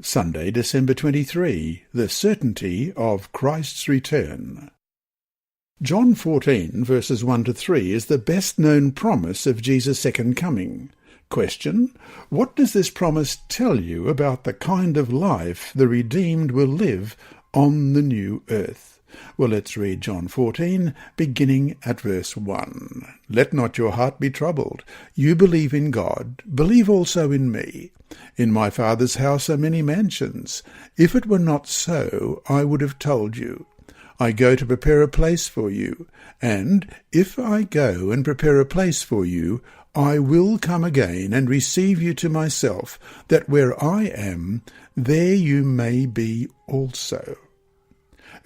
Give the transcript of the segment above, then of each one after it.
Sunday, December 23, the certainty of Christ's return. John 14, verses 1 to 3 is the best-known promise of Jesus' second coming. Question: what does this promise tell you about the kind of life the redeemed will live on the new earth? Well, let's read John 14, beginning at verse 1. Let not your heart be troubled. You believe in God, believe also in me. In my Father's house are many mansions. If it were not so, I would have told you. I go to prepare a place for you, and if I go and prepare a place for you, I will come again and receive you to myself, that where I am, there you may be also.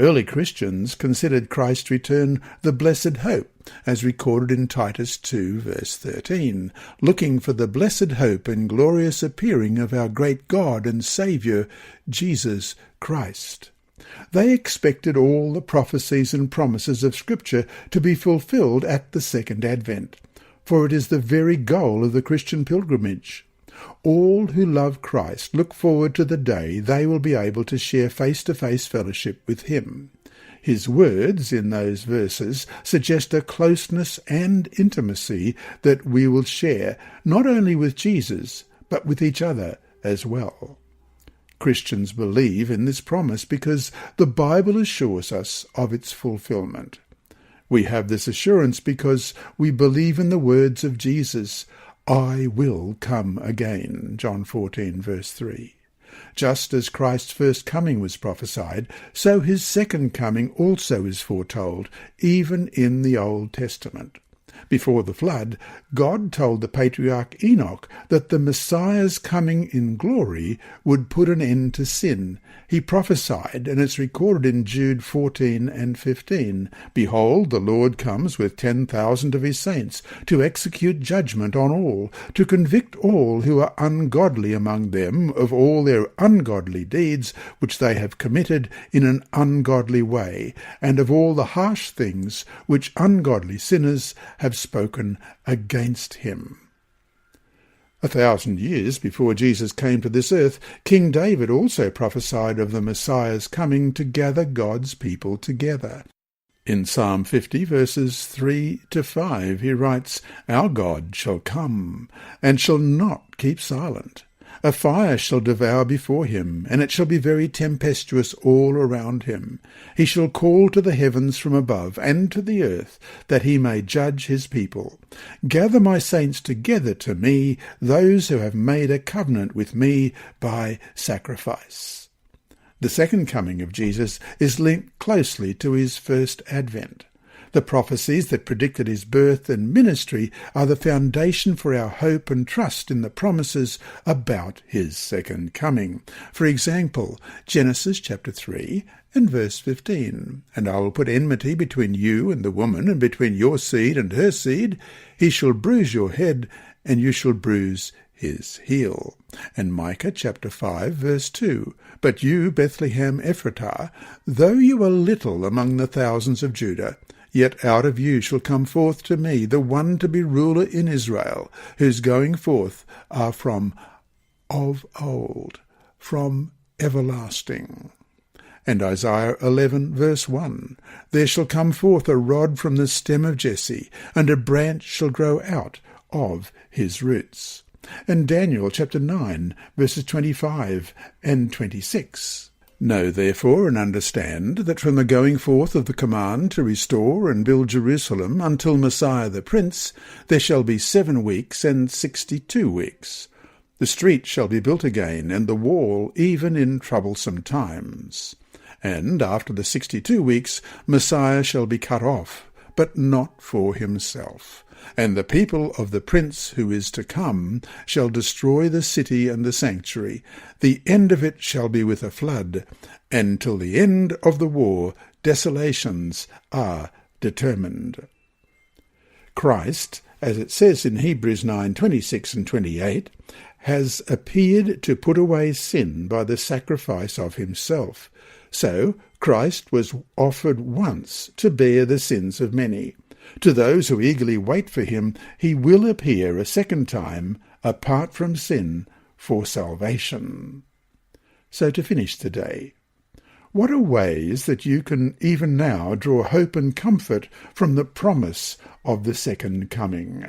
Early Christians considered Christ's return the blessed hope, as recorded in Titus 2, verse 13, looking for the blessed hope and glorious appearing of our great God and Saviour, Jesus Christ. They expected all the prophecies and promises of Scripture to be fulfilled at the second advent, for it is the very goal of the Christian pilgrimage. All who love Christ look forward to the day they will be able to share face-to-face fellowship with him. His words in those verses suggest a closeness and intimacy that we will share not only with Jesus, but with each other as well. Christians believe in this promise because the Bible assures us of its fulfillment. We have this assurance because we believe in the words of Jesus, I will come again, John 14, verse 3. Just as Christ's first coming was prophesied, so his second coming also is foretold, even in the Old Testament. Before the flood, God told the patriarch Enoch that the Messiah's coming in glory would put an end to sin. He prophesied, and it's recorded in Jude 14 and 15, Behold, the Lord comes with 10,000 of his saints, to execute judgment on all, to convict all who are ungodly among them of all their ungodly deeds which they have committed in an ungodly way, and of all the harsh things which ungodly sinners have spoken against him. 1,000 years before Jesus came to this earth, King David also prophesied of the Messiah's coming to gather God's people together. In Psalm 50, verses 3 to 5, he writes, Our God shall come, and shall not keep silent. A fire shall devour before him, and it shall be very tempestuous all around him. He shall call to the heavens from above, and to the earth, that he may judge his people. Gather my saints together to me, those who have made a covenant with me by sacrifice. The second coming of Jesus is linked closely to his first advent. The prophecies that predicted his birth and ministry are the foundation for our hope and trust in the promises about his second coming. For example, Genesis chapter 3 and verse 15, And I will put enmity between you and the woman, and between your seed and her seed. He shall bruise your head, and you shall bruise his heel. And Micah chapter 5 verse 2, But you, Bethlehem Ephratah, though you are little among the thousands of Judah, yet out of you shall come forth to me the one to be ruler in Israel, whose going forth are from of old, from everlasting. And Isaiah 11 verse 1, There shall come forth a rod from the stem of Jesse, and a branch shall grow out of his roots. And Daniel chapter 9 verses 25 and 26. Know therefore and understand that from the going forth of the command to restore and build Jerusalem until Messiah the Prince, there shall be 7 weeks and 62 weeks. The street shall be built again, and the wall even in troublesome times. And after the 62 weeks, Messiah shall be cut off, but not for himself. And the people of the prince who is to come shall destroy the city and the sanctuary. The end of it shall be with a flood, and till the end of the war desolations are determined. Christ, as it says in Hebrews 9:26 and 28, has appeared to put away sin by the sacrifice of himself. So Christ was offered once to bear the sins of many. To those who eagerly wait for him, he will appear a second time, apart from sin, for salvation. So to finish today, what are ways that you can even now draw hope and comfort from the promise of the second coming?